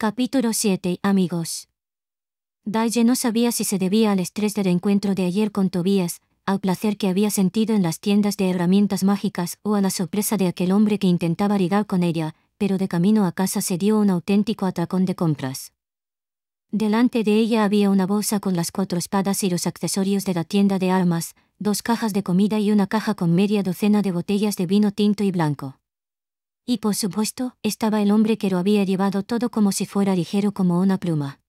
Capítulo 7. Amigos. Daye no sabía si se debía al estrés del encuentro de ayer con Tobías, al placer que había sentido en las tiendas de herramientas mágicas o a la sorpresa de aquel hombre que intentaba ligar con ella, pero de camino a casa se dio un auténtico atracón de compras. Delante de ella había una bolsa con las 4 espadas y los accesorios de la tienda de armas, 2 cajas de comida y una caja con media docena de botellas de vino tinto y blanco. Y por supuesto, estaba el hombre que lo había llevado todo como si fuera ligero como una pluma.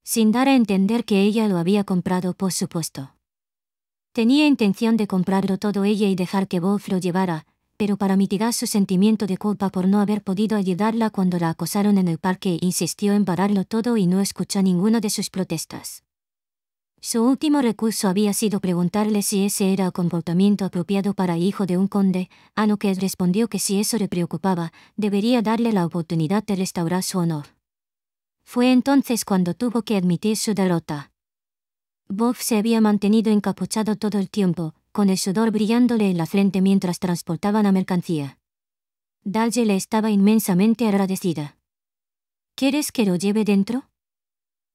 Sin dar a entender que ella lo había comprado, por supuesto. Tenía intención de comprarlo todo ella y dejar que Wolf lo llevara, pero para mitigar su sentimiento de culpa por no haber podido ayudarla cuando la acosaron en el parque, insistió en pararlo todo y no escuchó ninguna de sus protestas. Su último recurso había sido preguntarle si ese era el comportamiento apropiado para hijo de un conde, a lo que él respondió que si eso le preocupaba, debería darle la oportunidad de restaurar su honor. Fue entonces cuando tuvo que admitir su derrota. Wolf se había mantenido encapuchado todo el tiempo, con el sudor brillándole en la frente mientras transportaban la mercancía. Daye le estaba inmensamente agradecida. ¿Quieres que lo lleve dentro?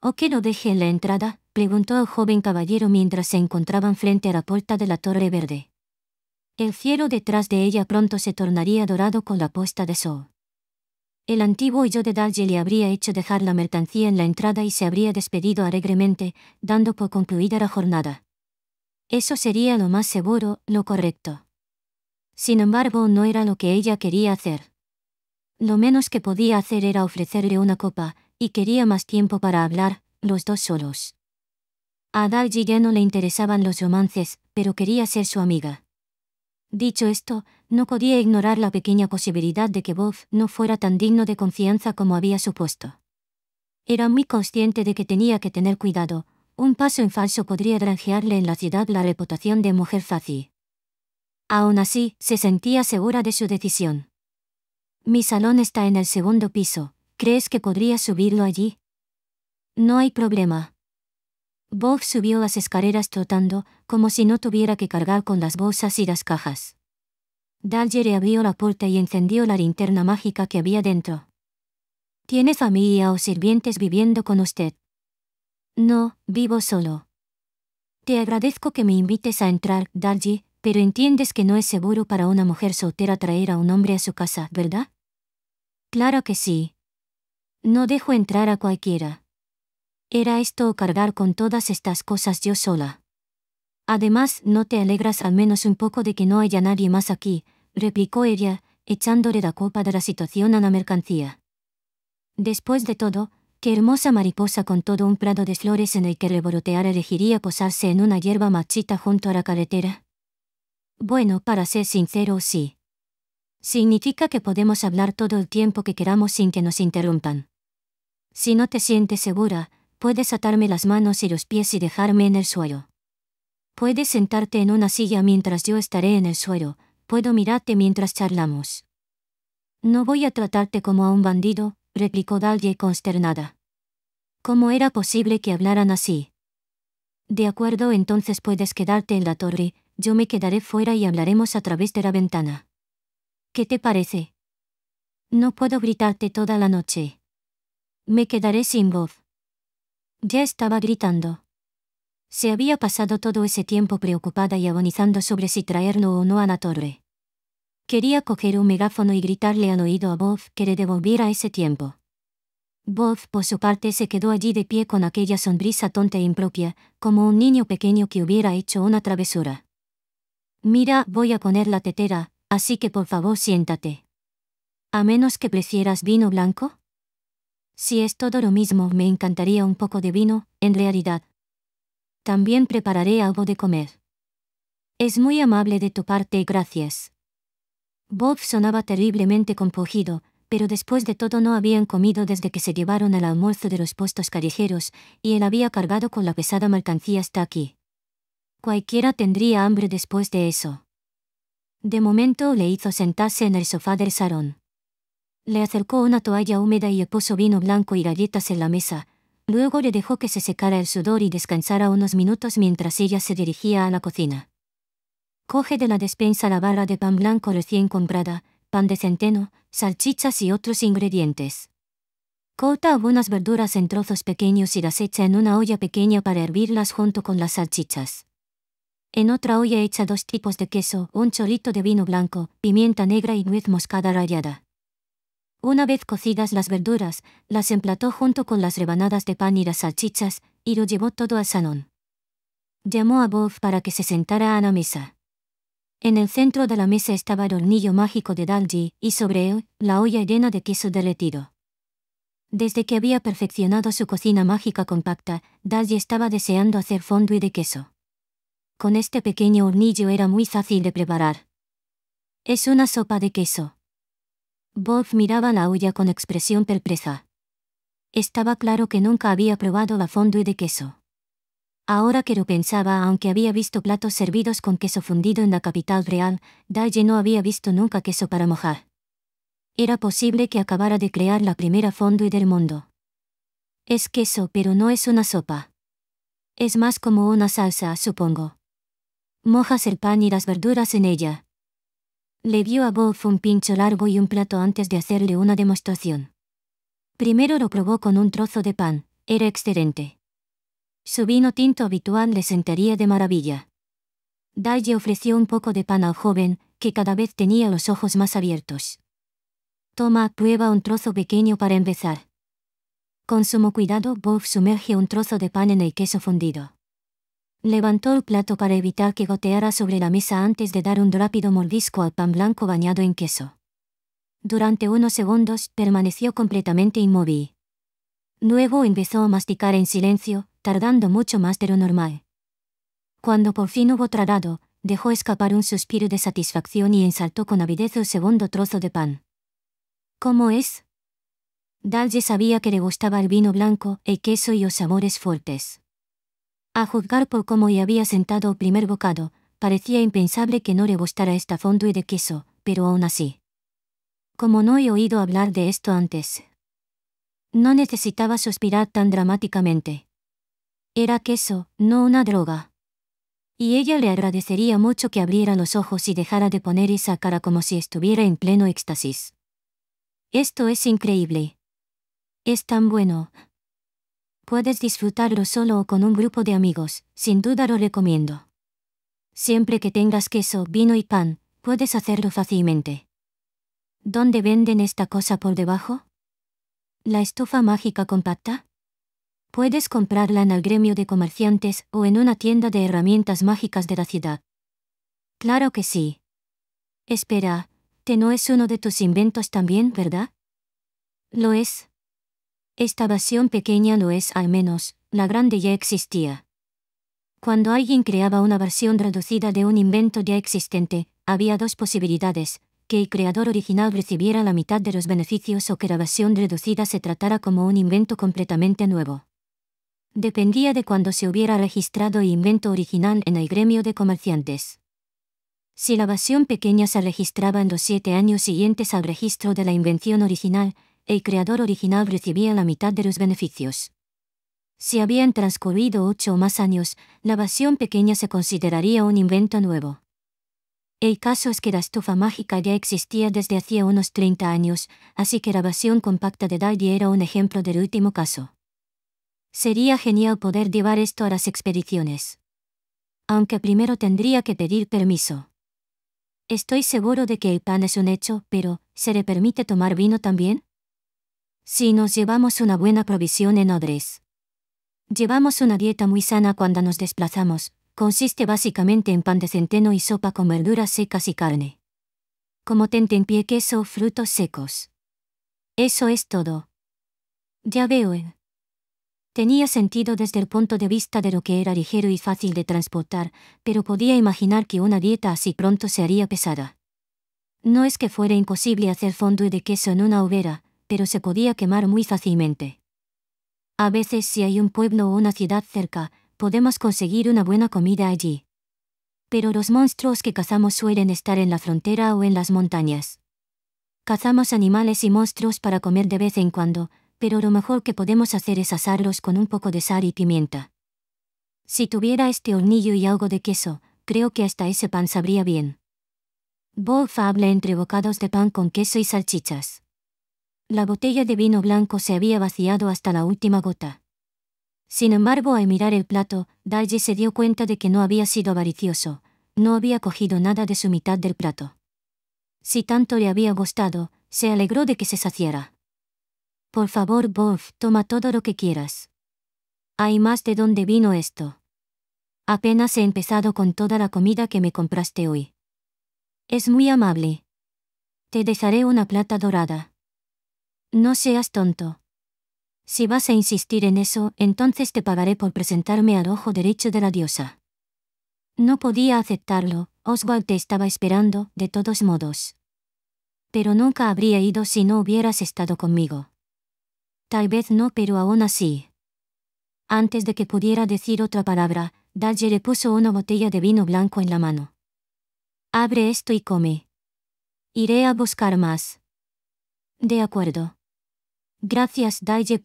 ¿O que lo deje en la entrada?, preguntó el joven caballero mientras se encontraban frente a la puerta de la Torre Verde. El cielo detrás de ella pronto se tornaría dorado con la puesta de sol. El antiguo yo de Daye le habría hecho dejar la mercancía en la entrada y se habría despedido alegremente, dando por concluida la jornada. Eso sería lo más seguro, lo correcto. Sin embargo, no era lo que ella quería hacer. Lo menos que podía hacer era ofrecerle una copa, y quería más tiempo para hablar, los dos solos. A Daye ya no le interesaban los romances, pero quería ser su amiga. Dicho esto, no podía ignorar la pequeña posibilidad de que Wolf no fuera tan digno de confianza como había supuesto. Era muy consciente de que tenía que tener cuidado, un paso en falso podría granjearle en la ciudad la reputación de mujer fácil. Aún así, se sentía segura de su decisión. Mi salón está en el 2º piso, ¿crees que podría subirlo allí? No hay problema. Wolf subió las escaleras trotando, como si no tuviera que cargar con las bolsas y las cajas. Daye le abrió la puerta y encendió la linterna mágica que había dentro. ¿Tiene familia o sirvientes viviendo con usted? No, vivo solo. Te agradezco que me invites a entrar, Daye, pero entiendes que no es seguro para una mujer soltera traer a un hombre a su casa, ¿verdad? Claro que sí. No dejo entrar a cualquiera. Era esto o cargar con todas estas cosas yo sola. Además, ¿no te alegras al menos un poco de que no haya nadie más aquí?, replicó ella, echándole la culpa de la situación a la mercancía. Después de todo, qué hermosa mariposa con todo un prado de flores en el que revolotear elegiría posarse en una hierba marchita junto a la carretera. Bueno, para ser sincero, sí. Significa que podemos hablar todo el tiempo que queramos sin que nos interrumpan. Si no te sientes segura, puedes atarme las manos y los pies y dejarme en el suelo. Puedes sentarte en una silla mientras yo estaré en el suelo, puedo mirarte mientras charlamos. No voy a tratarte como a un bandido, replicó Daye consternada. ¿Cómo era posible que hablaran así? De acuerdo, entonces puedes quedarte en la torre, yo me quedaré fuera y hablaremos a través de la ventana. ¿Qué te parece? No puedo gritarte toda la noche. Me quedaré sin voz. Ya estaba gritando. Se había pasado todo ese tiempo preocupada y agonizando sobre si traerlo o no a la torre. Quería coger un megáfono y gritarle al oído a Wolf que le devolviera ese tiempo. Wolf, por su parte, se quedó allí de pie con aquella sonrisa tonta e impropia, como un niño pequeño que hubiera hecho una travesura. Mira, voy a poner la tetera, así que por favor siéntate. ¿A menos que prefieras vino blanco? Si es todo lo mismo, me encantaría un poco de vino, en realidad. También prepararé algo de comer. Es muy amable de tu parte, gracias. Wolf sonaba terriblemente compungido, pero después de todo no habían comido desde que se llevaron el almuerzo de los puestos callejeros, y él había cargado con la pesada mercancía hasta aquí. Cualquiera tendría hambre después de eso. De momento le hizo sentarse en el sofá del salón. Le acercó una toalla húmeda y le puso vino blanco y galletas en la mesa. Luego le dejó que se secara el sudor y descansara unos minutos mientras ella se dirigía a la cocina. Coge de la despensa la barra de pan blanco recién comprada, pan de centeno, salchichas y otros ingredientes. Corta algunas verduras en trozos pequeños y las echa en una olla pequeña para hervirlas junto con las salchichas. En otra olla echa 2 tipos de queso, un chorrito de vino blanco, pimienta negra y nuez moscada rallada. Una vez cocidas las verduras, las emplató junto con las rebanadas de pan y las salchichas, y lo llevó todo al salón. Llamó a Bob para que se sentara a la mesa. En el centro de la mesa estaba el hornillo mágico de Dalji, y sobre él, la olla llena de queso derretido. Desde que había perfeccionado su cocina mágica compacta, Dalji estaba deseando hacer fondue de queso. Con este pequeño hornillo era muy fácil de preparar. Es una sopa de queso. Bob miraba la olla con expresión perpleja. Estaba claro que nunca había probado la fondue de queso. Ahora que lo pensaba, aunque había visto platos servidos con queso fundido en la capital real, Dalji no había visto nunca queso para mojar. Era posible que acabara de crear la primera fondue del mundo. Es queso, pero no es una sopa. Es más como una salsa, supongo. Mojas el pan y las verduras en ella. Le dio a Bob un pincho largo y un plato antes de hacerle una demostración. Primero lo probó con un trozo de pan, era excelente. Su vino tinto habitual le sentaría de maravilla. Dalji ofreció un poco de pan al joven, que cada vez tenía los ojos más abiertos. Toma, prueba un trozo pequeño para empezar. Con sumo cuidado, Bob sumerge un trozo de pan en el queso fundido. Levantó el plato para evitar que goteara sobre la mesa antes de dar un rápido mordisco al pan blanco bañado en queso. Durante unos segundos, permaneció completamente inmóvil. Luego empezó a masticar en silencio, tardando mucho más de lo normal. Cuando por fin hubo tragado, dejó escapar un suspiro de satisfacción y ensaltó con avidez el segundo trozo de pan. ¿Cómo es? Dalji sabía que le gustaba el vino blanco, el queso y los sabores fuertes. A juzgar por cómo le había sentado el primer bocado, parecía impensable que no le gustara esta fondue de queso, pero aún así. Como no he oído hablar de esto antes. No necesitaba suspirar tan dramáticamente. Era queso, no una droga. Y ella le agradecería mucho que abriera los ojos y dejara de poner esa cara como si estuviera en pleno éxtasis. Esto es increíble. Es tan bueno. Puedes disfrutarlo solo o con un grupo de amigos, sin duda lo recomiendo. Siempre que tengas queso, vino y pan, puedes hacerlo fácilmente. ¿Dónde venden esta cosa por debajo? ¿La estufa mágica compacta? Puedes comprarla en el gremio de comerciantes o en una tienda de herramientas mágicas de la ciudad. Claro que sí. Espera, ¿te no es uno de tus inventos también, verdad? Lo es. Esta versión pequeña lo es al menos, la grande ya existía. Cuando alguien creaba una versión reducida de un invento ya existente, había 2 posibilidades: que el creador original recibiera la mitad de los beneficios o que la versión reducida se tratara como un invento completamente nuevo. Dependía de cuándo se hubiera registrado el invento original en el gremio de comerciantes. Si la versión pequeña se registraba en los 7 años siguientes al registro de la invención original, el creador original recibía la mitad de los beneficios. Si habían transcurrido 8 o más años, la versión pequeña se consideraría un invento nuevo. El caso es que la estufa mágica ya existía desde hacía unos 30 años, así que la versión compacta de Dalji era un ejemplo del último caso. Sería genial poder llevar esto a las expediciones. Aunque primero tendría que pedir permiso. Estoy seguro de que el pan es un hecho, pero ¿se le permite tomar vino también? Sí, nos llevamos una buena provisión en Odres. Llevamos una dieta muy sana cuando nos desplazamos, consiste básicamente en pan de centeno y sopa con verduras secas y carne. Como tentempié, queso, frutos secos. Eso es todo. Ya veo. Tenía sentido desde el punto de vista de lo que era ligero y fácil de transportar, pero podía imaginar que una dieta así pronto se haría pesada. No es que fuera imposible hacer fondue de queso en una hoguera, pero se podía quemar muy fácilmente. A veces, si hay un pueblo o una ciudad cerca, podemos conseguir una buena comida allí. Pero los monstruos que cazamos suelen estar en la frontera o en las montañas. Cazamos animales y monstruos para comer de vez en cuando, pero lo mejor que podemos hacer es asarlos con un poco de sal y pimienta. Si tuviera este hornillo y algo de queso, creo que hasta ese pan sabría bien. Bob habla entre bocados de pan con queso y salchichas. La botella de vino blanco se había vaciado hasta la última gota. Sin embargo, al mirar el plato, Daye se dio cuenta de que no había sido avaricioso, no había cogido nada de su mitad del plato. Si tanto le había gustado, se alegró de que se saciara. Por favor, Bob, toma todo lo que quieras. ¿Hay más de dónde vino esto? Apenas he empezado con toda la comida que me compraste hoy. Es muy amable. Te dejaré una plata dorada. No seas tonto. Si vas a insistir en eso, entonces te pagaré por presentarme al ojo derecho de la diosa. No podía aceptarlo, Oswald te estaba esperando, de todos modos. Pero nunca habría ido si no hubieras estado conmigo. Tal vez no, pero aún así. Antes de que pudiera decir otra palabra, Daye le puso una botella de vino blanco en la mano. Abre esto y come. Iré a buscar más. De acuerdo. Gracias, Daye.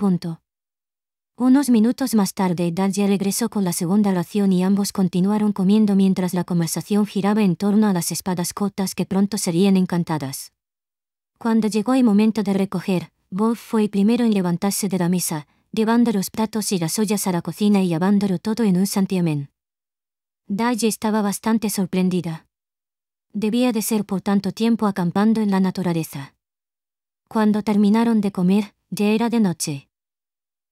Unos minutos más tarde, Daye regresó con la segunda ración y ambos continuaron comiendo mientras la conversación giraba en torno a las espadas cortas que pronto serían encantadas. Cuando llegó el momento de recoger, Bob fue el primero en levantarse de la mesa, llevando los platos y las ollas a la cocina y llevándolo todo en un santiamén. Daye estaba bastante sorprendida. Debía de ser por tanto tiempo acampando en la naturaleza. Cuando terminaron de comer, ya era de noche.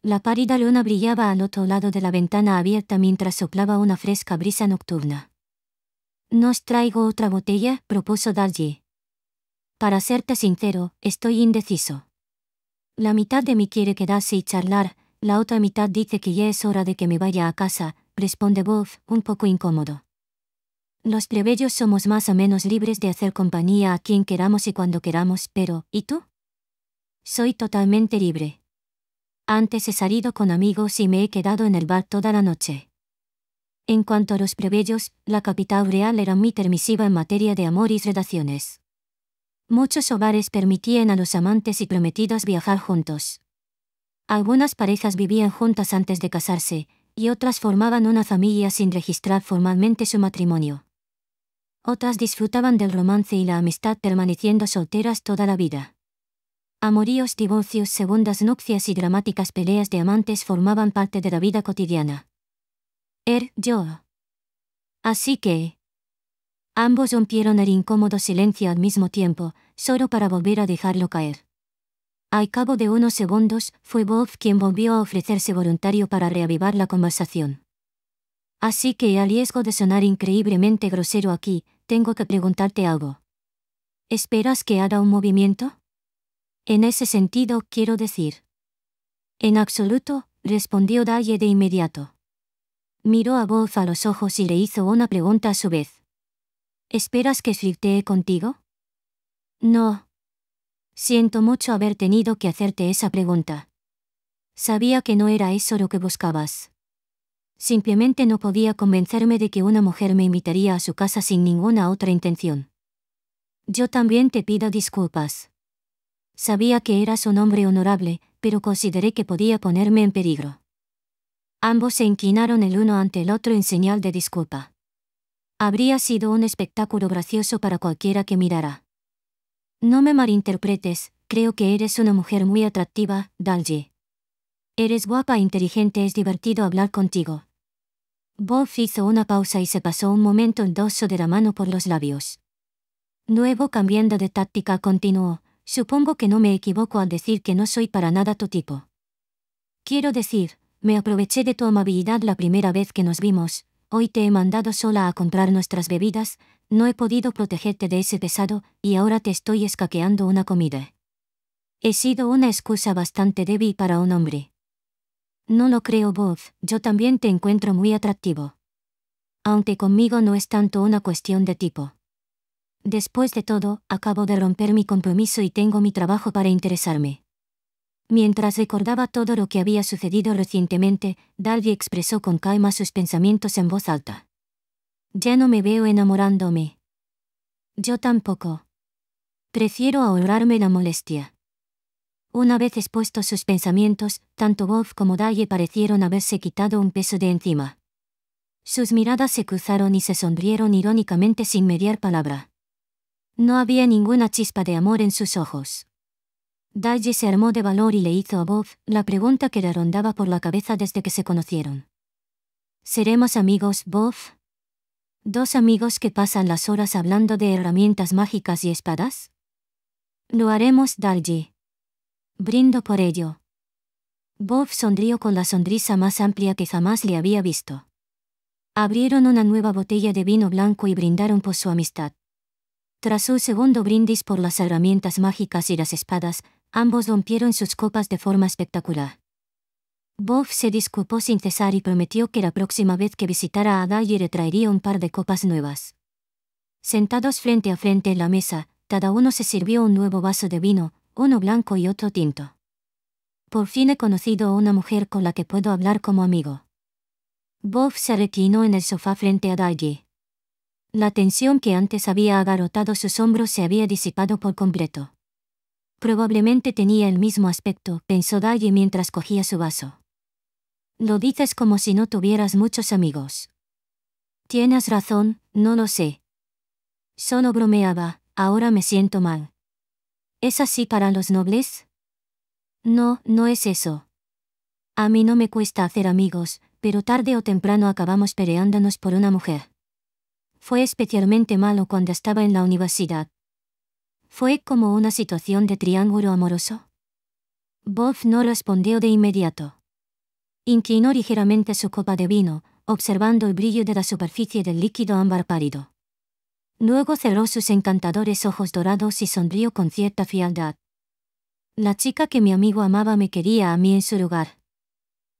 La pálida luna brillaba al otro lado de la ventana abierta mientras soplaba una fresca brisa nocturna. «¿Nos traigo otra botella?», propuso Daye. «Para serte sincero, estoy indeciso. La mitad de mí quiere quedarse y charlar, la otra mitad dice que ya es hora de que me vaya a casa», responde Bob, un poco incómodo. «Los plebeyos somos más o menos libres de hacer compañía a quien queramos y cuando queramos, pero, ¿y tú?» «Soy totalmente libre. Antes he salido con amigos y me he quedado en el bar toda la noche». En cuanto a los plebeyos, la capital real era muy permisiva en materia de amor y relaciones. Muchos hogares permitían a los amantes y prometidos viajar juntos. Algunas parejas vivían juntas antes de casarse, y otras formaban una familia sin registrar formalmente su matrimonio. Otras disfrutaban del romance y la amistad permaneciendo solteras toda la vida. Amoríos, divorcios, segundas nupcias y dramáticas peleas de amantes formaban parte de la vida cotidiana. Yo. Así que... Ambos rompieron el incómodo silencio al mismo tiempo, solo para volver a dejarlo caer. Al cabo de unos segundos, fue Bob quien volvió a ofrecerse voluntario para reavivar la conversación. «Así que, a riesgo de sonar increíblemente grosero aquí, tengo que preguntarte algo. ¿Esperas que haga un movimiento? En ese sentido, quiero decir». «En absoluto», respondió Daye de inmediato. Miró a Bob a los ojos y le hizo una pregunta a su vez. «¿Esperas que flirtee contigo?» «No. Siento mucho haber tenido que hacerte esa pregunta. Sabía que no era eso lo que buscabas. Simplemente no podía convencerme de que una mujer me invitaría a su casa sin ninguna otra intención. Yo también te pido disculpas. Sabía que eras un hombre honorable, pero consideré que podía ponerme en peligro». Ambos se inclinaron el uno ante el otro en señal de disculpa. Habría sido un espectáculo gracioso para cualquiera que mirara. «No me malinterpretes, creo que eres una mujer muy atractiva, Daye. Eres guapa e inteligente, es divertido hablar contigo». Bob hizo una pausa y se pasó un momento el dorso de la mano por los labios. Luego, cambiando de táctica, continuó: «Supongo que no me equivoco al decir que no soy para nada tu tipo. Quiero decir, me aproveché de tu amabilidad la primera vez que nos vimos, hoy te he mandado sola a comprar nuestras bebidas, no he podido protegerte de ese pesado, y ahora te estoy escaqueando una comida. He sido una excusa bastante débil para un hombre». «No lo creo, Bob, yo también te encuentro muy atractivo. Aunque conmigo no es tanto una cuestión de tipo. Después de todo, acabo de romper mi compromiso y tengo mi trabajo para interesarme». Mientras recordaba todo lo que había sucedido recientemente, Daye expresó con calma sus pensamientos en voz alta. «Ya no me veo enamorándome». «Yo tampoco. Prefiero ahorrarme la molestia». Una vez expuestos sus pensamientos, tanto Bob como Daye parecieron haberse quitado un peso de encima. Sus miradas se cruzaron y se sonrieron irónicamente sin mediar palabra. No había ninguna chispa de amor en sus ojos. Daye se armó de valor y le hizo a Bob la pregunta que le rondaba por la cabeza desde que se conocieron. ¿Seremos amigos, Bob? ¿Dos amigos que pasan las horas hablando de herramientas mágicas y espadas? Lo haremos, Daye. Brindo por ello. Bob sonrió con la sonrisa más amplia que jamás le había visto. Abrieron una nueva botella de vino blanco y brindaron por su amistad. Tras un segundo brindis por las herramientas mágicas y las espadas, ambos rompieron sus copas de forma espectacular. Bob se disculpó sin cesar y prometió que la próxima vez que visitara a Daye le traería un par de copas nuevas. Sentados frente a frente en la mesa, cada uno se sirvió un nuevo vaso de vino, uno blanco y otro tinto. Por fin he conocido a una mujer con la que puedo hablar como amigo. Bob se reclinó en el sofá frente a Daye. La tensión que antes había agarrotado sus hombros se había disipado por completo. Probablemente tenía el mismo aspecto, pensó Daye mientras cogía su vaso. Lo dices como si no tuvieras muchos amigos. Tienes razón, no lo sé. Solo bromeaba, ahora me siento mal. ¿Es así para los nobles? No, no es eso. A mí no me cuesta hacer amigos, pero tarde o temprano acabamos peleándonos por una mujer. Fue especialmente malo cuando estaba en la universidad. ¿Fue como una situación de triángulo amoroso? Bob no respondió de inmediato. Inclinó ligeramente su copa de vino, observando el brillo de la superficie del líquido ámbar pálido. Luego cerró sus encantadores ojos dorados y sonrió con cierta frialdad. La chica que mi amigo amaba me quería a mí en su lugar.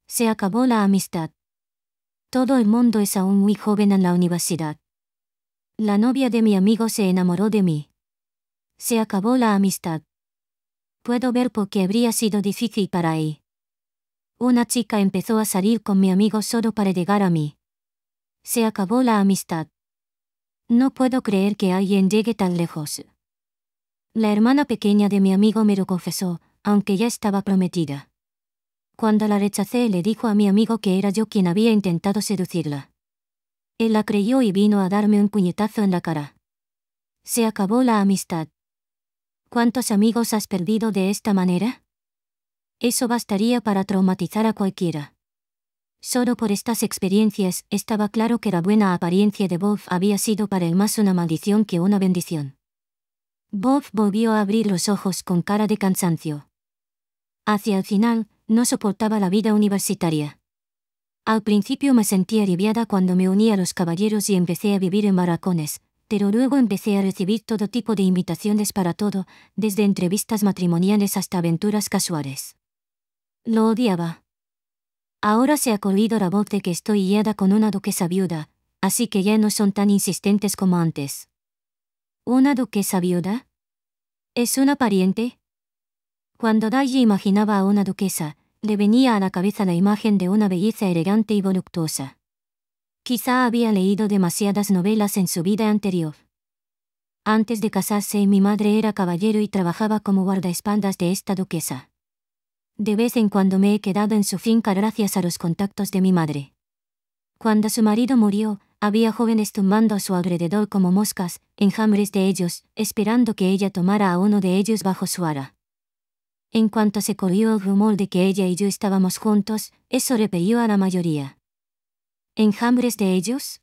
Se acabó la amistad. Todo el mundo es aún muy joven en la universidad. La novia de mi amigo se enamoró de mí. Se acabó la amistad. Puedo ver por qué habría sido difícil para él. Una chica empezó a salir con mi amigo solo para llegar a mí. Se acabó la amistad. No puedo creer que alguien llegue tan lejos. La hermana pequeña de mi amigo me lo confesó, aunque ya estaba prometida. Cuando la rechacé, le dijo a mi amigo que era yo quien había intentado seducirla. Él la creyó y vino a darme un puñetazo en la cara. Se acabó la amistad. ¿Cuántos amigos has perdido de esta manera? Eso bastaría para traumatizar a cualquiera. Solo por estas experiencias estaba claro que la buena apariencia de Bob había sido para él más una maldición que una bendición. Bob volvió a abrir los ojos con cara de cansancio. Hacia el final, no soportaba la vida universitaria. Al principio me sentí aliviada cuando me uní a los caballeros y empecé a vivir en barracones, pero luego empecé a recibir todo tipo de invitaciones para todo, desde entrevistas matrimoniales hasta aventuras casuales. Lo odiaba. Ahora se ha corrido la voz de que estoy liada con una duquesa viuda, así que ya no son tan insistentes como antes. ¿Una duquesa viuda? ¿Es una pariente? Cuando Daye imaginaba a una duquesa, le venía a la cabeza la imagen de una belleza elegante y voluptuosa. Quizá había leído demasiadas novelas en su vida anterior. Antes de casarse, mi madre era caballero y trabajaba como guardaespaldas de esta duquesa. De vez en cuando me he quedado en su finca gracias a los contactos de mi madre. Cuando su marido murió, había jóvenes tumbando a su alrededor como moscas, enjambres de ellos, esperando que ella tomara a uno de ellos bajo su ala. En cuanto se corrió el rumor de que ella y yo estábamos juntos, eso repelió a la mayoría. ¿Enjambres de ellos?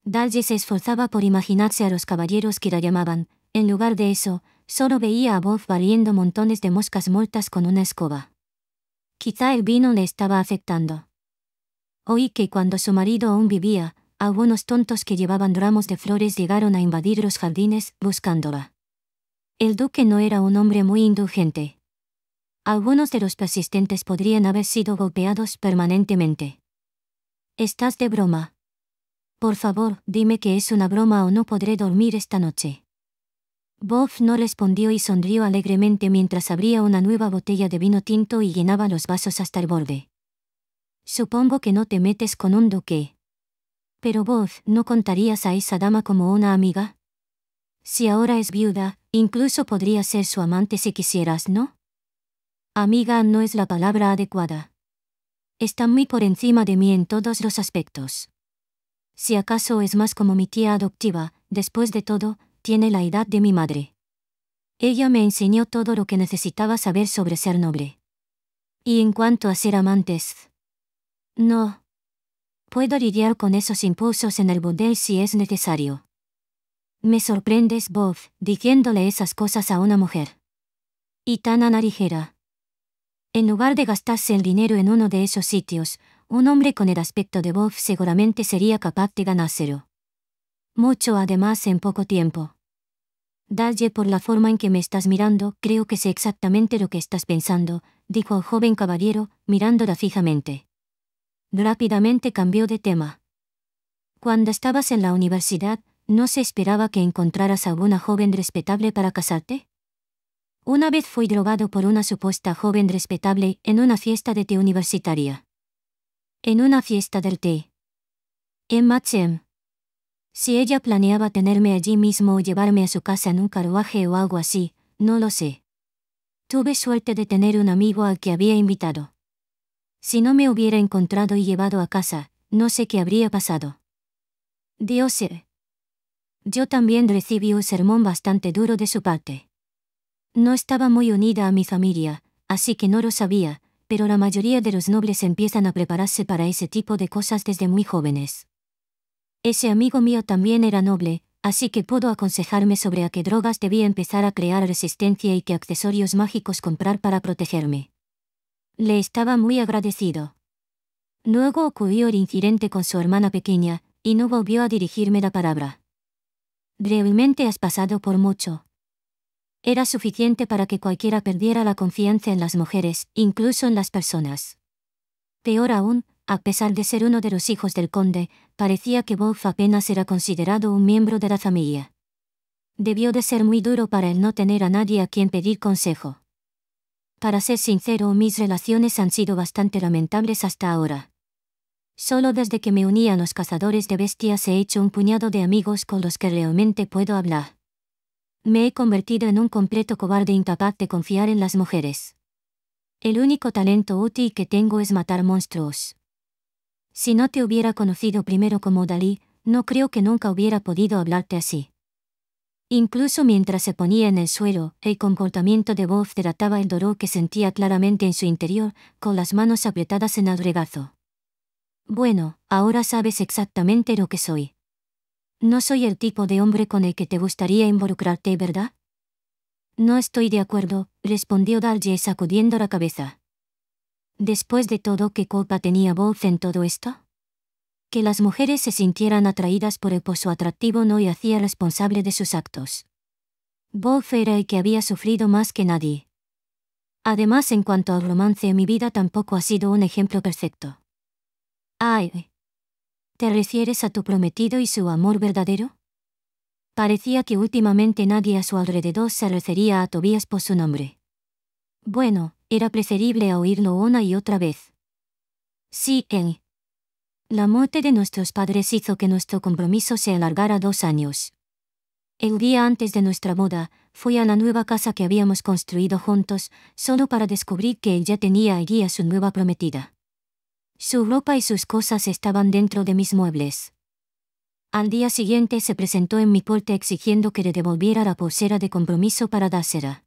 Daye se esforzaba por imaginarse a los caballeros que la llamaban. En lugar de eso, solo veía a Bob barriendo montones de moscas muertas con una escoba. Quizá el vino le estaba afectando. Oí que cuando su marido aún vivía, algunos tontos que llevaban ramos de flores llegaron a invadir los jardines, buscándola. El duque no era un hombre muy indulgente. Algunos de los persistentes podrían haber sido golpeados permanentemente. ¿Estás de broma? Por favor, dime que es una broma o no podré dormir esta noche. Bob no respondió y sonrió alegremente mientras abría una nueva botella de vino tinto y llenaba los vasos hasta el borde. Supongo que no te metes con un duque. Pero Bob, ¿no contarías a esa dama como una amiga? Si ahora es viuda, incluso podría ser su amante si quisieras, ¿no? Amiga no es la palabra adecuada. Está muy por encima de mí en todos los aspectos. Si acaso es más como mi tía adoptiva, después de todo, tiene la edad de mi madre. Ella me enseñó todo lo que necesitaba saber sobre ser noble. Y en cuanto a ser amantes, no. Puedo lidiar con esos impulsos en el burdel si es necesario. Me sorprendes, Bob, diciéndole esas cosas a una mujer. Y tan a la ligera. En lugar de gastarse el dinero en uno de esos sitios, un hombre con el aspecto de Bob seguramente sería capaz de ganárselo. Mucho además en poco tiempo. Dalle, por la forma en que me estás mirando, creo que sé exactamente lo que estás pensando, dijo el joven caballero, mirándola fijamente. Rápidamente cambió de tema. Cuando estabas en la universidad, ¿no se esperaba que encontraras a alguna joven respetable para casarte? Una vez fui drogado por una supuesta joven respetable en una fiesta de té universitaria. En una fiesta del té. En Matchem. Si ella planeaba tenerme allí mismo o llevarme a su casa en un carruaje o algo así, no lo sé. Tuve suerte de tener un amigo al que había invitado. Si no me hubiera encontrado y llevado a casa, no sé qué habría pasado. Dios sé. Yo también recibí un sermón bastante duro de su parte. No estaba muy unida a mi familia, así que no lo sabía, pero la mayoría de los nobles empiezan a prepararse para ese tipo de cosas desde muy jóvenes. Ese amigo mío también era noble, así que pudo aconsejarme sobre a qué drogas debía empezar a crear resistencia y qué accesorios mágicos comprar para protegerme. Le estaba muy agradecido. Luego ocurrió el incidente con su hermana pequeña, y no volvió a dirigirme la palabra. Realmente has pasado por mucho. Era suficiente para que cualquiera perdiera la confianza en las mujeres, incluso en las personas. Peor aún, a pesar de ser uno de los hijos del conde, parecía que Wolf apenas era considerado un miembro de la familia. Debió de ser muy duro para él no tener a nadie a quien pedir consejo. Para ser sincero, mis relaciones han sido bastante lamentables hasta ahora. Solo desde que me uní a los cazadores de bestias he hecho un puñado de amigos con los que realmente puedo hablar. Me he convertido en un completo cobarde incapaz de confiar en las mujeres. El único talento útil que tengo es matar monstruos. Si no te hubiera conocido primero como Dalí, no creo que nunca hubiera podido hablarte así. Incluso mientras se ponía en el suelo, el comportamiento de Wolf delataba el dolor que sentía claramente en su interior, con las manos apretadas en el regazo. Bueno, ahora sabes exactamente lo que soy. No soy el tipo de hombre con el que te gustaría involucrarte, ¿verdad? No estoy de acuerdo, respondió Dalje sacudiendo la cabeza. Después de todo, ¿qué culpa tenía Wolf en todo esto? Que las mujeres se sintieran atraídas por su atractivo no le hacía responsable de sus actos. Wolf era el que había sufrido más que nadie. Además, en cuanto al romance, mi vida tampoco ha sido un ejemplo perfecto. Ay. ¿Te refieres a tu prometido y su amor verdadero? Parecía que últimamente nadie a su alrededor se refería a Tobías por su nombre. Bueno, era preferible a oírlo una y otra vez. Sí, él. La muerte de nuestros padres hizo que nuestro compromiso se alargara 2 años. El día antes de nuestra boda, fui a la nueva casa que habíamos construido juntos, solo para descubrir que él ya tenía allí a su nueva prometida. Su ropa y sus cosas estaban dentro de mis muebles. Al día siguiente se presentó en mi puerta exigiendo que le devolviera la pulsera de compromiso para dársela.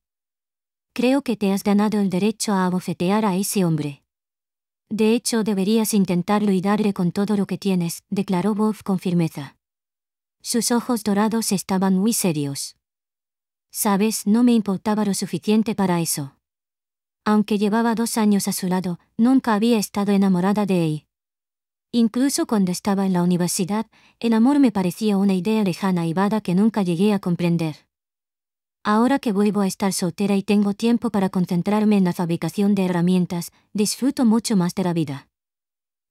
Creo que te has ganado el derecho a abofetear a ese hombre. De hecho, deberías intentarlo y darle con todo lo que tienes, declaró Wolf con firmeza. Sus ojos dorados estaban muy serios. Sabes, no me importaba lo suficiente para eso. Aunque llevaba 2 años a su lado, nunca había estado enamorada de él. Incluso cuando estaba en la universidad, el amor me parecía una idea lejana y vaga que nunca llegué a comprender. Ahora que vuelvo a estar soltera y tengo tiempo para concentrarme en la fabricación de herramientas, disfruto mucho más de la vida.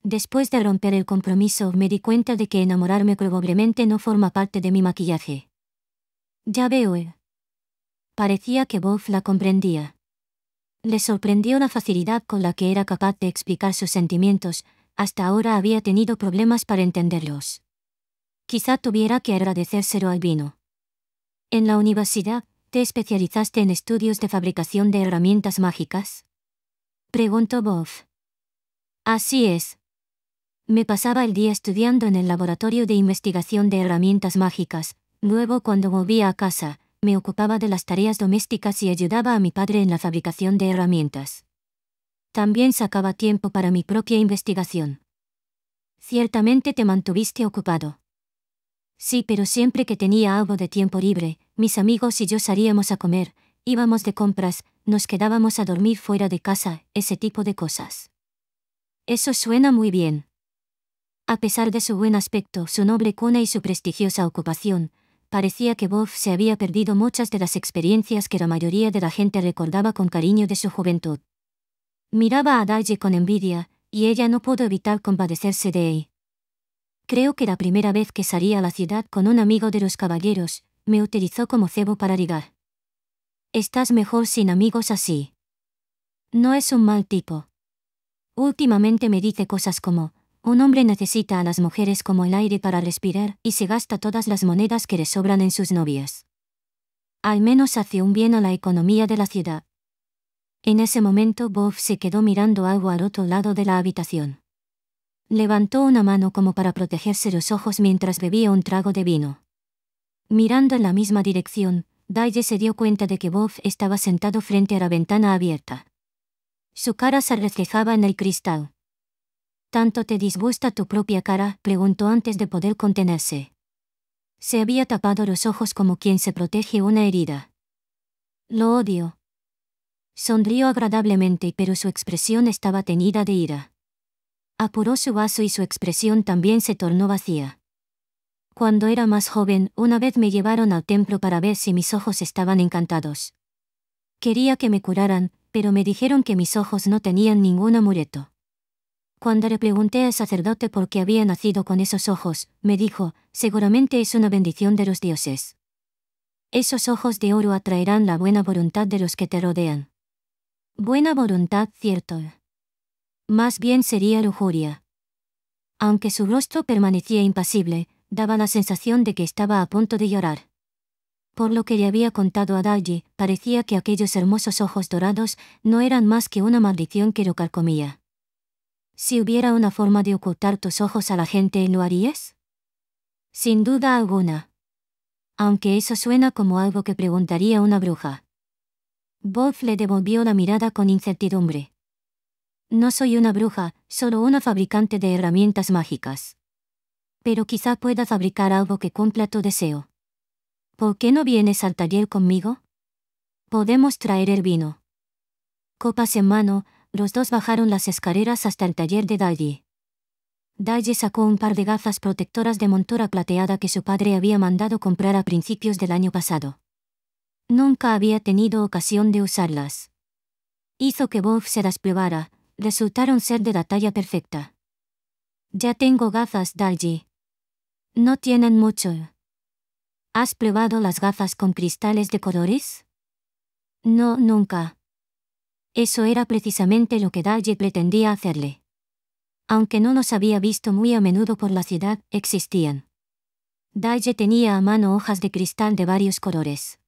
Después de romper el compromiso, me di cuenta de que enamorarme probablemente no forma parte de mi maquillaje. Ya veo. Parecía que Wolf la comprendía. Le sorprendió la facilidad con la que era capaz de explicar sus sentimientos. Hasta ahora había tenido problemas para entenderlos. Quizá tuviera que agradecérselo al vino. En la universidad, ¿te especializaste en estudios de fabricación de herramientas mágicas? Preguntó Wolf. Así es. Me pasaba el día estudiando en el laboratorio de investigación de herramientas mágicas. Luego, cuando volvía a casa, me ocupaba de las tareas domésticas y ayudaba a mi padre en la fabricación de herramientas. También sacaba tiempo para mi propia investigación. Ciertamente te mantuviste ocupado. Sí, pero siempre que tenía algo de tiempo libre, mis amigos y yo salíamos a comer, íbamos de compras, nos quedábamos a dormir fuera de casa, ese tipo de cosas. Eso suena muy bien. A pesar de su buen aspecto, su noble cuna y su prestigiosa ocupación, parecía que Bob se había perdido muchas de las experiencias que la mayoría de la gente recordaba con cariño de su juventud. Miraba a Daisy con envidia, y ella no pudo evitar compadecerse de él. Creo que la primera vez que salí a la ciudad con un amigo de los caballeros, me utilizó como cebo para ligar. Estás mejor sin amigos así. No es un mal tipo. Últimamente me dice cosas como, un hombre necesita a las mujeres como el aire para respirar y se gasta todas las monedas que le sobran en sus novias. Al menos hace un bien a la economía de la ciudad. En ese momento Bob se quedó mirando algo al otro lado de la habitación. Levantó una mano como para protegerse los ojos mientras bebía un trago de vino. Mirando en la misma dirección, Daisy se dio cuenta de que Bob estaba sentado frente a la ventana abierta. Su cara se reflejaba en el cristal. ¿Tanto te disgusta tu propia cara?, preguntó antes de poder contenerse. Se había tapado los ojos como quien se protege una herida. Lo odio. Sonrió agradablemente, pero su expresión estaba teñida de ira. Apuró su vaso y su expresión también se tornó vacía. Cuando era más joven, una vez me llevaron al templo para ver si mis ojos estaban encantados. Quería que me curaran, pero me dijeron que mis ojos no tenían ningún amuleto. Cuando le pregunté al sacerdote por qué había nacido con esos ojos, me dijo, seguramente es una bendición de los dioses. Esos ojos de oro atraerán la buena voluntad de los que te rodean. Buena voluntad, cierto. Más bien sería lujuria. Aunque su rostro permanecía impasible, daba la sensación de que estaba a punto de llorar. Por lo que le había contado a Daisy, parecía que aquellos hermosos ojos dorados no eran más que una maldición que lo carcomía. Si hubiera una forma de ocultar tus ojos a la gente, ¿lo harías? Sin duda alguna. Aunque eso suena como algo que preguntaría una bruja. Bob le devolvió la mirada con incertidumbre. No soy una bruja, solo una fabricante de herramientas mágicas. Pero quizá pueda fabricar algo que cumpla tu deseo. ¿Por qué no vienes al taller conmigo? Podemos traer el vino. Copas en mano, los dos bajaron las escaleras hasta el taller de Daisy. Daisy sacó un par de gafas protectoras de montura plateada que su padre había mandado comprar a principios del año pasado. Nunca había tenido ocasión de usarlas. Hizo que Bob se las probara, resultaron ser de la talla perfecta. Ya tengo gafas, Daisy. No tienen mucho. ¿Has probado las gafas con cristales de colores? No, nunca. Eso era precisamente lo que Daisy pretendía hacerle. Aunque no los había visto muy a menudo por la ciudad, existían. Daisy tenía a mano hojas de cristal de varios colores.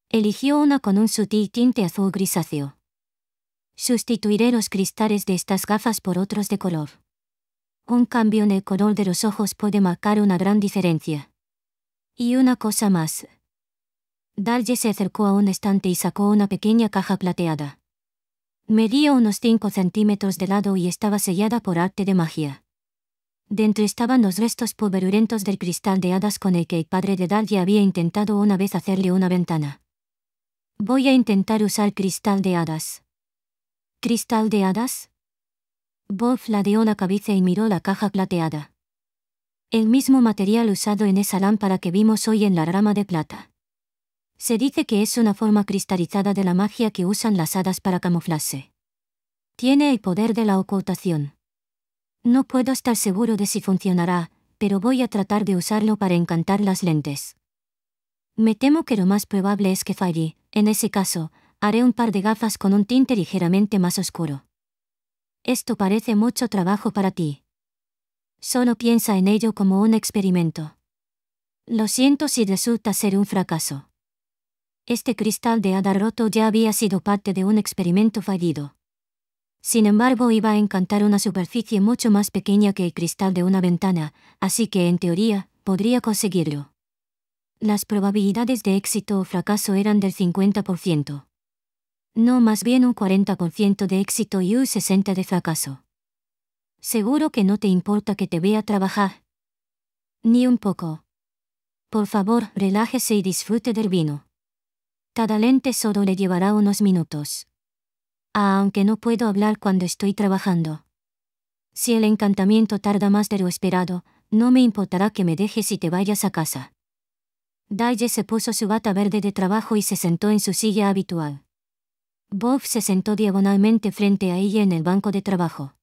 Eligió una con un sutil tinte azul grisáceo. Sustituiré los cristales de estas gafas por otros de color. Un cambio en el color de los ojos puede marcar una gran diferencia. Y una cosa más. Daisy se acercó a un estante y sacó una pequeña caja plateada. Medía unos 5 centímetros de lado y estaba sellada por arte de magia. Dentro estaban los restos pulverulentos del cristal de hadas con el que el padre de Daisy había intentado una vez hacerle una ventana. Voy a intentar usar cristal de hadas. ¿Cristal de hadas? Bob ladeó la cabeza y miró la caja plateada. El mismo material usado en esa lámpara que vimos hoy en la rama de plata. Se dice que es una forma cristalizada de la magia que usan las hadas para camuflarse. Tiene el poder de la ocultación. No puedo estar seguro de si funcionará, pero voy a tratar de usarlo para encantar las lentes. Me temo que lo más probable es que falle. En ese caso, haré un par de gafas con un tinte ligeramente más oscuro. Esto parece mucho trabajo para ti. Solo piensa en ello como un experimento. Lo siento si resulta ser un fracaso. Este cristal de hada roto ya había sido parte de un experimento fallido. Sin embargo, iba a encantar una superficie mucho más pequeña que el cristal de una ventana, así que en teoría, podría conseguirlo. Las probabilidades de éxito o fracaso eran del 50%. No, más bien un 40% de éxito y un 60% de fracaso. ¿Seguro que no te importa que te vea trabajar? Ni un poco. Por favor, relájese y disfrute del vino. Cada lente solo le llevará unos minutos. Aunque no puedo hablar cuando estoy trabajando. Si el encantamiento tarda más de lo esperado, no me importará que me dejes y te vayas a casa. Daye se puso su bata verde de trabajo y se sentó en su silla habitual. Bob se sentó diagonalmente frente a ella en el banco de trabajo.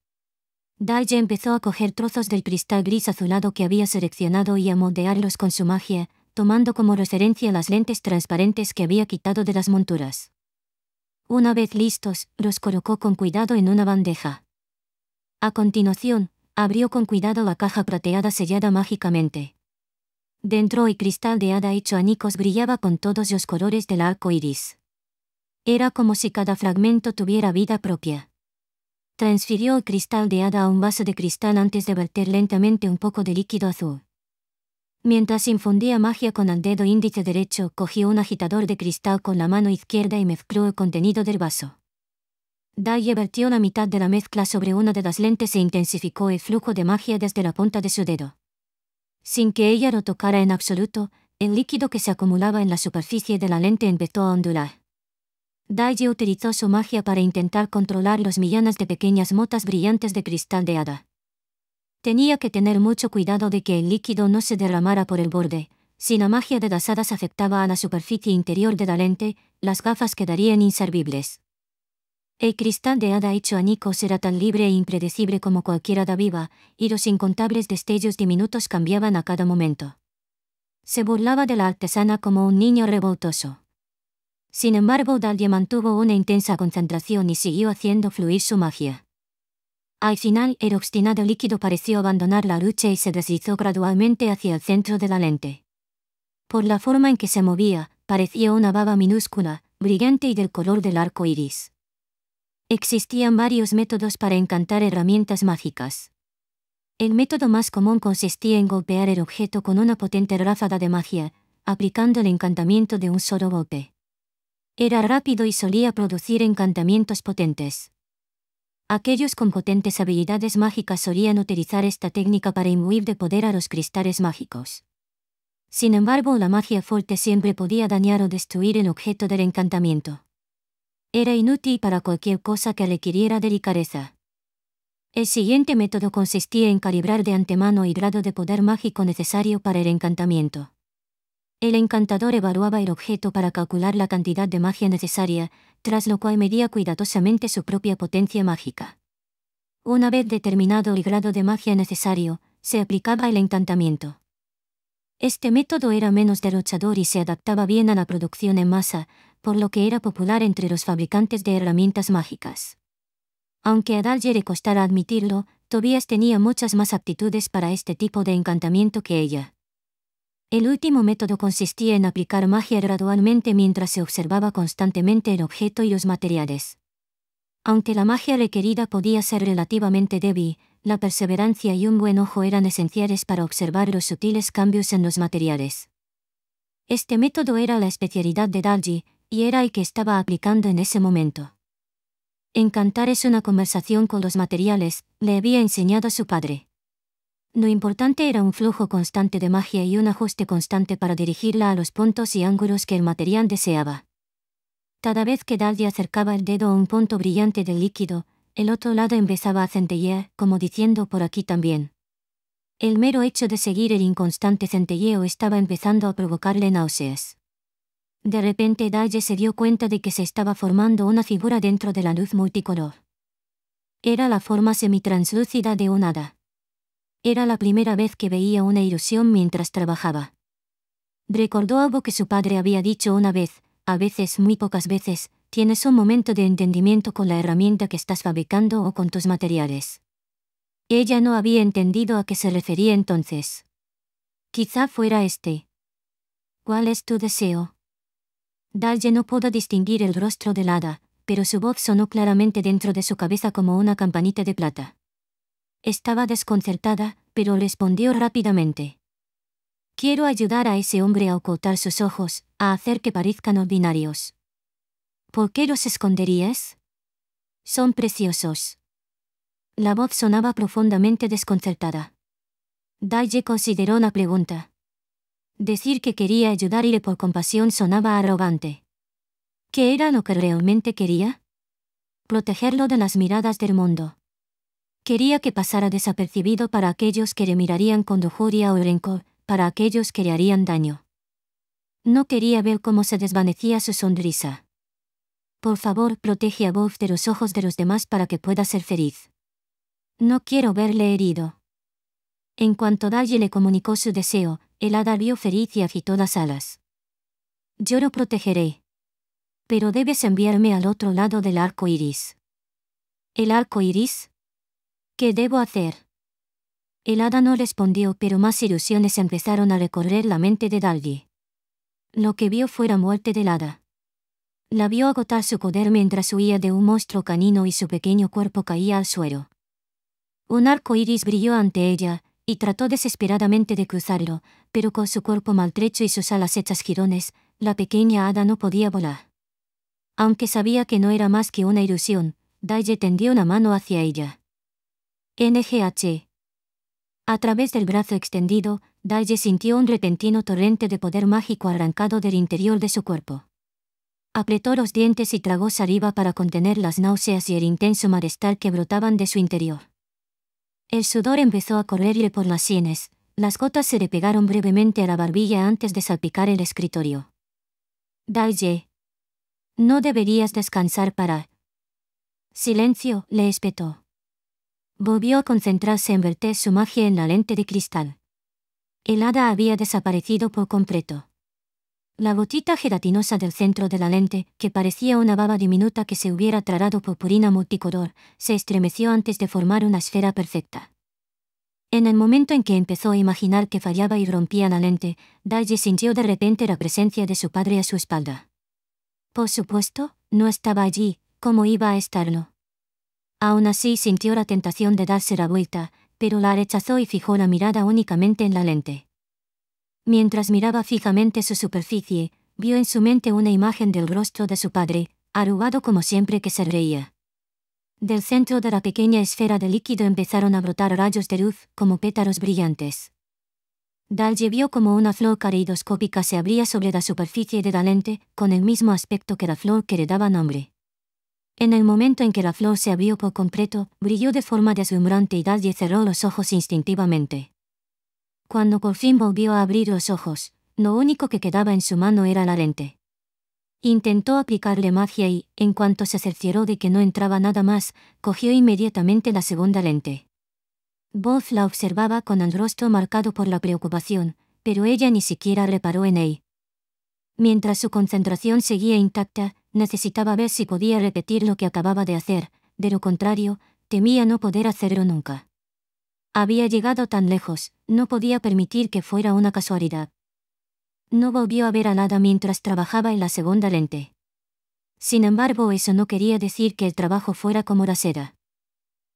Daye empezó a coger trozos del cristal gris azulado que había seleccionado y a moldearlos con su magia, tomando como referencia las lentes transparentes que había quitado de las monturas. Una vez listos, los colocó con cuidado en una bandeja. A continuación, abrió con cuidado la caja plateada sellada mágicamente. Dentro el cristal de hada hecho añicos brillaba con todos los colores del arco iris. Era como si cada fragmento tuviera vida propia. Transfirió el cristal de hada a un vaso de cristal antes de verter lentamente un poco de líquido azul. Mientras infundía magia con el dedo índice derecho, cogió un agitador de cristal con la mano izquierda y mezcló el contenido del vaso. Daye vertió la mitad de la mezcla sobre una de las lentes e intensificó el flujo de magia desde la punta de su dedo. Sin que ella lo tocara en absoluto, el líquido que se acumulaba en la superficie de la lente empezó a ondular. Daye utilizó su magia para intentar controlar los millones de pequeñas motas brillantes de cristal de hada. Tenía que tener mucho cuidado de que el líquido no se derramara por el borde. Si la magia de las hadas afectaba a la superficie interior de la lente, las gafas quedarían inservibles. El cristal de hada hecho añicos era tan libre e impredecible como cualquier hada viva, y los incontables destellos diminutos cambiaban a cada momento. Se burlaba de la artesana como un niño revoltoso. Sin embargo, Daye mantuvo una intensa concentración y siguió haciendo fluir su magia. Al final, el obstinado líquido pareció abandonar la lucha y se deslizó gradualmente hacia el centro de la lente. Por la forma en que se movía, parecía una baba minúscula, brillante y del color del arco iris. Existían varios métodos para encantar herramientas mágicas. El método más común consistía en golpear el objeto con una potente ráfaga de magia, aplicando el encantamiento de un solo golpe. Era rápido y solía producir encantamientos potentes. Aquellos con potentes habilidades mágicas solían utilizar esta técnica para imbuir de poder a los cristales mágicos. Sin embargo, la magia fuerte siempre podía dañar o destruir el objeto del encantamiento. Era inútil para cualquier cosa que requiriera delicadeza. El siguiente método consistía en calibrar de antemano el grado de poder mágico necesario para el encantamiento. El encantador evaluaba el objeto para calcular la cantidad de magia necesaria, tras lo cual medía cuidadosamente su propia potencia mágica. Una vez determinado el grado de magia necesario, se aplicaba el encantamiento. Este método era menos derrochador y se adaptaba bien a la producción en masa, por lo que era popular entre los fabricantes de herramientas mágicas. Aunque a Daye le costara admitirlo, Tobias tenía muchas más aptitudes para este tipo de encantamiento que ella. El último método consistía en aplicar magia gradualmente mientras se observaba constantemente el objeto y los materiales. Aunque la magia requerida podía ser relativamente débil, la perseverancia y un buen ojo eran esenciales para observar los sutiles cambios en los materiales. Este método era la especialidad de Daye, y era el que estaba aplicando en ese momento. Encantar es una conversación con los materiales, le había enseñado su padre. Lo importante era un flujo constante de magia y un ajuste constante para dirigirla a los puntos y ángulos que el material deseaba. Cada vez que Daye acercaba el dedo a un punto brillante del líquido, el otro lado empezaba a centellear, como diciendo por aquí también. El mero hecho de seguir el inconstante centelleo estaba empezando a provocarle náuseas. De repente Daye se dio cuenta de que se estaba formando una figura dentro de la luz multicolor. Era la forma semitranslúcida de un hada. Era la primera vez que veía una ilusión mientras trabajaba. Recordó algo que su padre había dicho una vez: a veces, muy pocas veces, tienes un momento de entendimiento con la herramienta que estás fabricando o con tus materiales. Ella no había entendido a qué se refería entonces. Quizá fuera este. ¿Cuál es tu deseo? Daye no pudo distinguir el rostro del hada, pero su voz sonó claramente dentro de su cabeza como una campanita de plata. Estaba desconcertada, pero respondió rápidamente. Quiero ayudar a ese hombre a ocultar sus ojos, a hacer que parezcan ordinarios. ¿Por qué los esconderías? Son preciosos. La voz sonaba profundamente desconcertada. Daye consideró la pregunta. Decir que quería ayudarle por compasión sonaba arrogante. ¿Qué era lo que realmente quería? Protegerlo de las miradas del mundo. Quería que pasara desapercibido para aquellos que le mirarían con lujuria o rencor, para aquellos que le harían daño. No quería ver cómo se desvanecía su sonrisa. Por favor, protege a Bob de los ojos de los demás para que pueda ser feliz. No quiero verle herido. En cuanto Daye le comunicó su deseo, el hada vio feliz y agitó las alas. Yo lo protegeré. Pero debes enviarme al otro lado del arco iris. ¿El arco iris? ¿Qué debo hacer? El hada no respondió, pero más ilusiones empezaron a recorrer la mente de Daye. Lo que vio fue la muerte del hada. La vio agotar su poder mientras huía de un monstruo canino y su pequeño cuerpo caía al suelo. Un arco iris brilló ante ella, y trató desesperadamente de cruzarlo, pero con su cuerpo maltrecho y sus alas hechas jirones, la pequeña hada no podía volar. Aunque sabía que no era más que una ilusión, Daye tendió una mano hacia ella. NGH. A través del brazo extendido, Daye sintió un repentino torrente de poder mágico arrancado del interior de su cuerpo. Apretó los dientes y tragó saliva para contener las náuseas y el intenso malestar que brotaban de su interior. El sudor empezó a correrle por las sienes, las gotas se le pegaron brevemente a la barbilla antes de salpicar el escritorio. Daye. No deberías descansar para... Silencio, le espetó. Volvió a concentrarse en verter su magia en la lente de cristal. El hada había desaparecido por completo. La gotita gelatinosa del centro de la lente, que parecía una baba diminuta que se hubiera tragado purpurina multicolor, se estremeció antes de formar una esfera perfecta. En el momento en que empezó a imaginar que fallaba y rompía la lente, Daye sintió de repente la presencia de su padre a su espalda. Por supuesto, no estaba allí, ¿cómo iba a estarlo? Aún así sintió la tentación de darse la vuelta, pero la rechazó y fijó la mirada únicamente en la lente. Mientras miraba fijamente su superficie, vio en su mente una imagen del rostro de su padre, arrugado como siempre que se reía. Del centro de la pequeña esfera de líquido empezaron a brotar rayos de luz, como pétalos brillantes. Daye vio como una flor caleidoscópica se abría sobre la superficie de la lente, con el mismo aspecto que la flor que le daba nombre. En el momento en que la flor se abrió por completo, brilló de forma deslumbrante y Daye cerró los ojos instintivamente. Cuando por fin volvió a abrir los ojos, lo único que quedaba en su mano era la lente. Intentó aplicarle magia y, en cuanto se cercioró de que no entraba nada más, cogió inmediatamente la segunda lente. Bob la observaba con el rostro marcado por la preocupación, pero ella ni siquiera reparó en él. Mientras su concentración seguía intacta, necesitaba ver si podía repetir lo que acababa de hacer, de lo contrario, temía no poder hacerlo nunca. Había llegado tan lejos, no podía permitir que fuera una casualidad. No volvió a ver al hada mientras trabajaba en la segunda lente. Sin embargo, eso no quería decir que el trabajo fuera como la seda.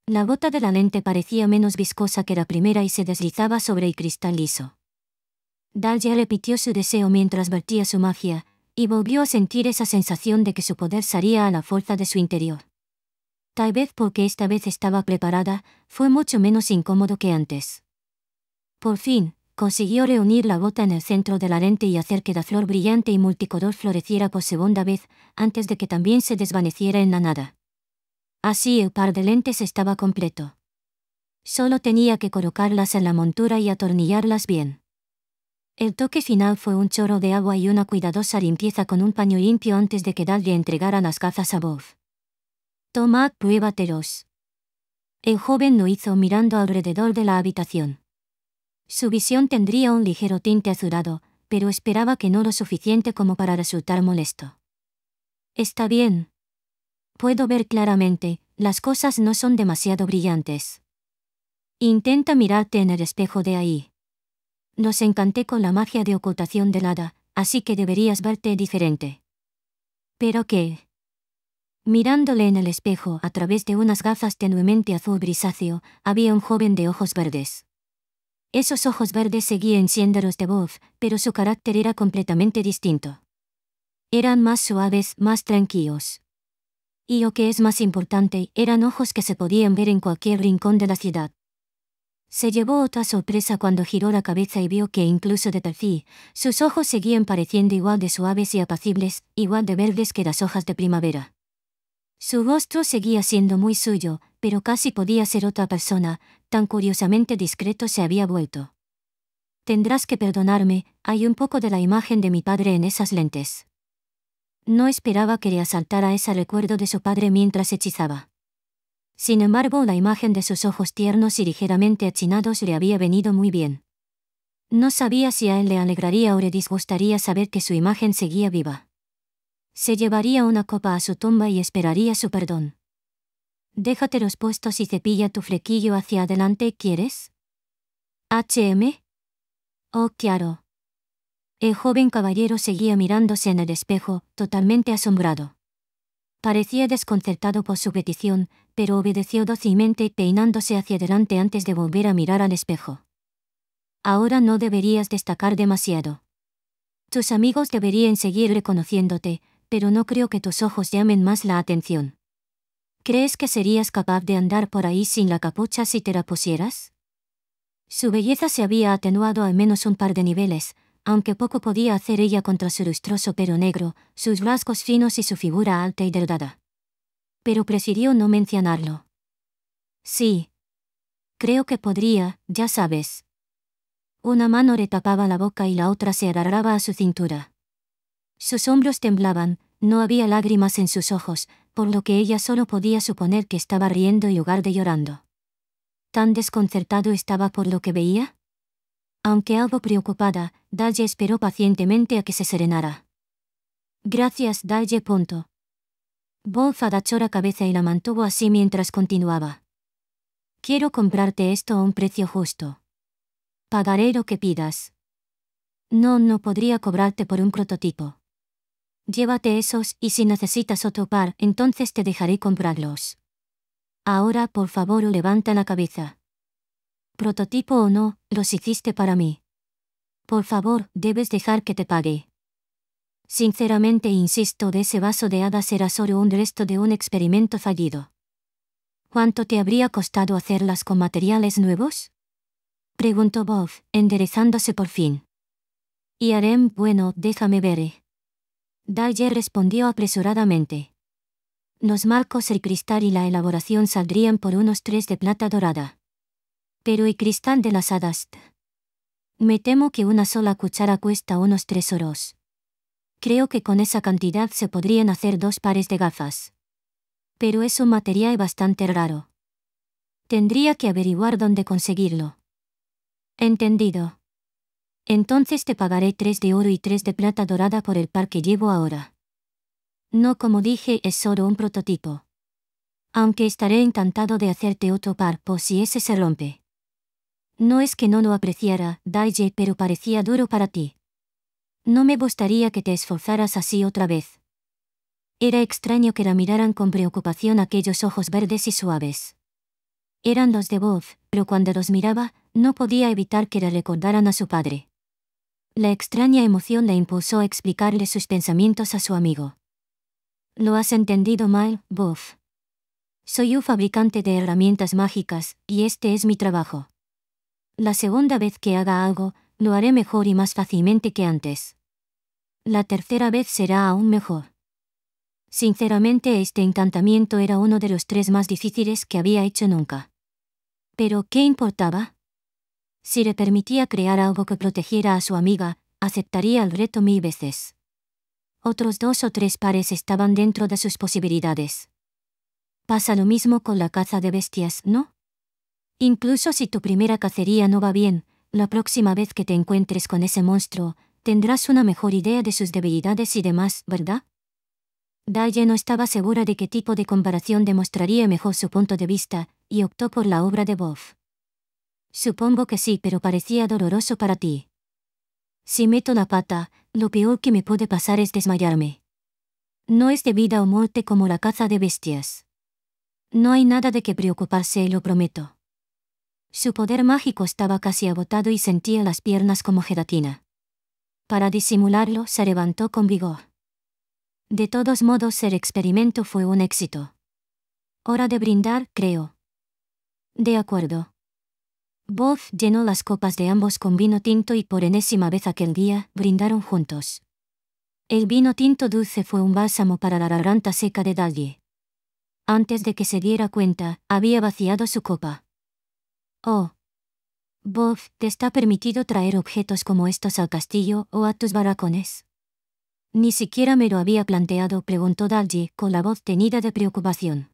La gota de la lente parecía menos viscosa que la primera y se deslizaba sobre el cristal liso. Daye repitió su deseo mientras vertía su magia, y volvió a sentir esa sensación de que su poder salía a la fuerza de su interior. Tal vez porque esta vez estaba preparada, fue mucho menos incómodo que antes. Por fin, consiguió reunir la gota en el centro de la lente y hacer que la flor brillante y multicolor floreciera por segunda vez, antes de que también se desvaneciera en la nada. Así el par de lentes estaba completo. Solo tenía que colocarlas en la montura y atornillarlas bien. El toque final fue un chorro de agua y una cuidadosa limpieza con un paño limpio antes de que Daye entregara las gafas a Bob. Toma, pruébatelos. El joven lo hizo mirando alrededor de la habitación. Su visión tendría un ligero tinte azulado, pero esperaba que no lo suficiente como para resultar molesto. Está bien. Puedo ver claramente, las cosas no son demasiado brillantes. Intenta mirarte en el espejo de ahí. Los encanté con la magia de ocultación del hada, así que deberías verte diferente. ¿Pero qué? Mirándole en el espejo a través de unas gafas tenuemente azul grisáceo, había un joven de ojos verdes. Esos ojos verdes seguían siendo los de Bob, pero su carácter era completamente distinto. Eran más suaves, más tranquilos. Y lo que es más importante, eran ojos que se podían ver en cualquier rincón de la ciudad. Se llevó otra sorpresa cuando giró la cabeza y vio que incluso de perfil, sus ojos seguían pareciendo igual de suaves y apacibles, igual de verdes que las hojas de primavera. Su rostro seguía siendo muy suyo, pero casi podía ser otra persona, tan curiosamente discreto se había vuelto. Tendrás que perdonarme, hay un poco de la imagen de mi padre en esas lentes. No esperaba que le asaltara ese recuerdo de su padre mientras hechizaba. Sin embargo, la imagen de sus ojos tiernos y ligeramente achinados le había venido muy bien. No sabía si a él le alegraría o le disgustaría saber que su imagen seguía viva. Se llevaría una copa a su tumba y esperaría su perdón. Déjate los puestos y cepilla tu flequillo hacia adelante, ¿quieres? ¿HM? Oh, claro. El joven caballero seguía mirándose en el espejo, totalmente asombrado. Parecía desconcertado por su petición, pero obedeció dócilmente peinándose hacia adelante antes de volver a mirar al espejo. Ahora no deberías destacar demasiado. Tus amigos deberían seguir reconociéndote, pero no creo que tus ojos llamen más la atención. ¿Crees que serías capaz de andar por ahí sin la capucha si te la pusieras? Su belleza se había atenuado al menos un par de niveles, aunque poco podía hacer ella contra su lustroso pelo negro, sus rasgos finos y su figura alta y delgada. Pero prefirió no mencionarlo. Sí. Creo que podría, ya sabes. Una mano le tapaba la boca y la otra se agarraba a su cintura. Sus hombros temblaban, no había lágrimas en sus ojos, por lo que ella solo podía suponer que estaba riendo en lugar de llorando. ¿Tan desconcertado estaba por lo que veía? Aunque algo preocupada, Daye esperó pacientemente a que se serenara. Gracias, Daye. Bob agachó la cabeza y la mantuvo así mientras continuaba. Quiero comprarte esto a un precio justo. Pagaré lo que pidas. No podría cobrarte por un prototipo. Llévate esos y si necesitas otro par, entonces te dejaré comprarlos. Ahora, por favor, levanta la cabeza. Prototipo o no, los hiciste para mí. Por favor, debes dejar que te pague. Sinceramente insisto, de ese vaso de hadas era solo un resto de un experimento fallido. ¿Cuánto te habría costado hacerlas con materiales nuevos? Preguntó Bob, enderezándose por fin. Y harem, bueno, déjame ver. Daye respondió apresuradamente. Los marcos, el cristal y la elaboración saldrían por unos 3 de plata dorada. Pero el cristal de las hadas. Me temo que una sola cuchara cuesta unos 3 oros. Creo que con esa cantidad se podrían hacer 2 pares de gafas. Pero es un material bastante raro. Tendría que averiguar dónde conseguirlo. Entendido. Entonces te pagaré 3 de oro y 3 de plata dorada por el par que llevo ahora. No, como dije, es solo un prototipo. Aunque estaré encantado de hacerte otro par por si ese se rompe. No es que no lo apreciara, Daye, pero parecía duro para ti. No me gustaría que te esforzaras así otra vez. Era extraño que la miraran con preocupación aquellos ojos verdes y suaves. Eran los de Bob, pero cuando los miraba, no podía evitar que le recordaran a su padre. La extraña emoción le impulsó a explicarle sus pensamientos a su amigo. Lo has entendido mal, Bob. Soy un fabricante de herramientas mágicas, y este es mi trabajo. La segunda vez que haga algo, lo haré mejor y más fácilmente que antes. La tercera vez será aún mejor. Sinceramente, este encantamiento era uno de los 3 más difíciles que había hecho nunca. Pero, ¿qué importaba? Si le permitía crear algo que protegiera a su amiga, aceptaría el reto 1000 veces. Otros 2 o 3 pares estaban dentro de sus posibilidades. Pasa lo mismo con la caza de bestias, ¿no? Incluso si tu primera cacería no va bien, la próxima vez que te encuentres con ese monstruo, tendrás una mejor idea de sus debilidades y demás, ¿verdad? Daye no estaba segura de qué tipo de comparación demostraría mejor su punto de vista, y optó por la obra de Bob. Supongo que sí, pero parecía doloroso para ti. Si meto la pata, lo peor que me puede pasar es desmayarme. No es de vida o muerte como la caza de bestias. No hay nada de qué preocuparse, lo prometo. Su poder mágico estaba casi agotado y sentía las piernas como gelatina. Para disimularlo, se levantó con vigor. De todos modos, el experimento fue un éxito. Hora de brindar, creo. De acuerdo. Bob llenó las copas de ambos con vino tinto y por enésima vez aquel día, brindaron juntos. El vino tinto dulce fue un bálsamo para la garganta seca de Dudley. Antes de que se diera cuenta, había vaciado su copa. Oh. Bob, ¿te está permitido traer objetos como estos al castillo o a tus barracones? Ni siquiera me lo había planteado, preguntó Dudley con la voz tenida de preocupación.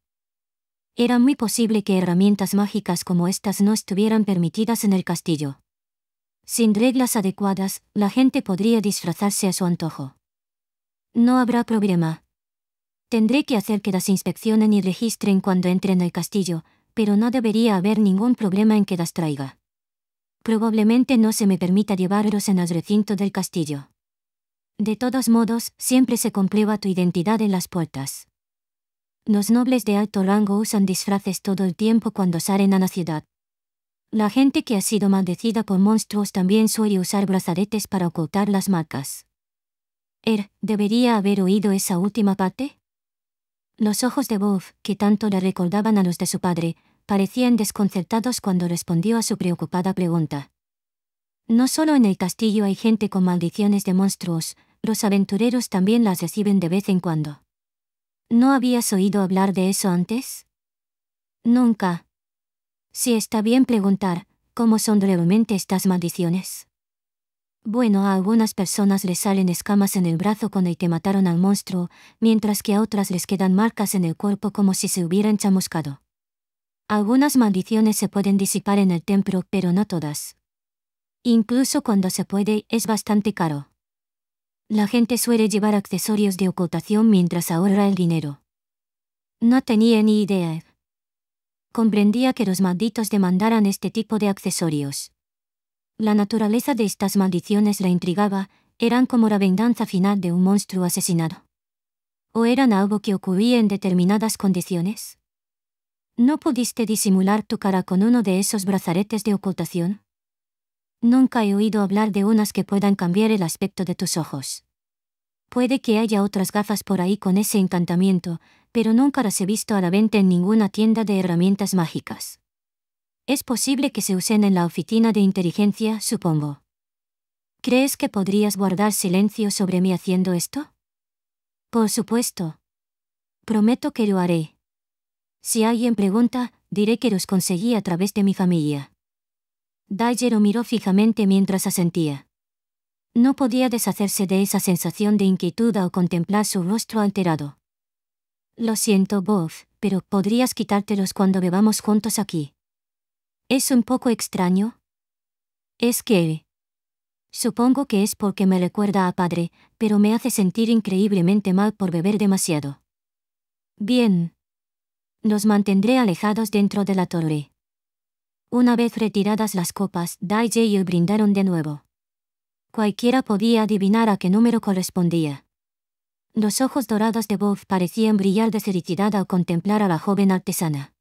Era muy posible que herramientas mágicas como estas no estuvieran permitidas en el castillo. Sin reglas adecuadas, la gente podría disfrazarse a su antojo. No habrá problema. Tendré que hacer que las inspeccionen y registren cuando entren al castillo, pero no debería haber ningún problema en que las traiga. Probablemente no se me permita llevarlos en el recinto del castillo. De todos modos, siempre se comprueba tu identidad en las puertas. Los nobles de alto rango usan disfraces todo el tiempo cuando salen a la ciudad. La gente que ha sido maldecida por monstruos también suele usar brazaletes para ocultar las marcas. ¿Debería haber oído esa última parte? Los ojos de Bob, que tanto le recordaban a los de su padre, parecían desconcertados cuando respondió a su preocupada pregunta. No solo en el castillo hay gente con maldiciones de monstruos, los aventureros también las reciben de vez en cuando. ¿No habías oído hablar de eso antes? Nunca. Si está bien preguntar, ¿cómo son realmente estas maldiciones? Bueno, a algunas personas les salen escamas en el brazo con el que mataron al monstruo, mientras que a otras les quedan marcas en el cuerpo como si se hubieran chamuscado. Algunas maldiciones se pueden disipar en el templo, pero no todas. Incluso cuando se puede, es bastante caro. La gente suele llevar accesorios de ocultación mientras ahorra el dinero. No tenía ni idea. Comprendía que los malditos demandaran este tipo de accesorios. La naturaleza de estas maldiciones la intrigaba, eran como la venganza final de un monstruo asesinado. ¿O eran algo que ocurría en determinadas condiciones? ¿No pudiste disimular tu cara con uno de esos brazaletes de ocultación? Nunca he oído hablar de unas que puedan cambiar el aspecto de tus ojos. Puede que haya otras gafas por ahí con ese encantamiento, pero nunca las he visto a la venta en ninguna tienda de herramientas mágicas. Es posible que se usen en la oficina de inteligencia, supongo. ¿Crees que podrías guardar silencio sobre mí haciendo esto? Por supuesto. Prometo que lo haré. Si alguien pregunta, diré que los conseguí a través de mi familia. Dudley lo miró fijamente mientras asentía. No podía deshacerse de esa sensación de inquietud al contemplar su rostro alterado. Lo siento, Bob, pero ¿podrías quitártelos cuando bebamos juntos aquí? ¿Es un poco extraño? Es que... Supongo que es porque me recuerda a padre, pero me hace sentir increíblemente mal por beber demasiado. Bien. Los mantendré alejados dentro de la torre. Una vez retiradas las copas, Dudley y él brindaron de nuevo. Cualquiera podía adivinar a qué número correspondía. Los ojos dorados de Bob parecían brillar de felicidad al contemplar a la joven artesana.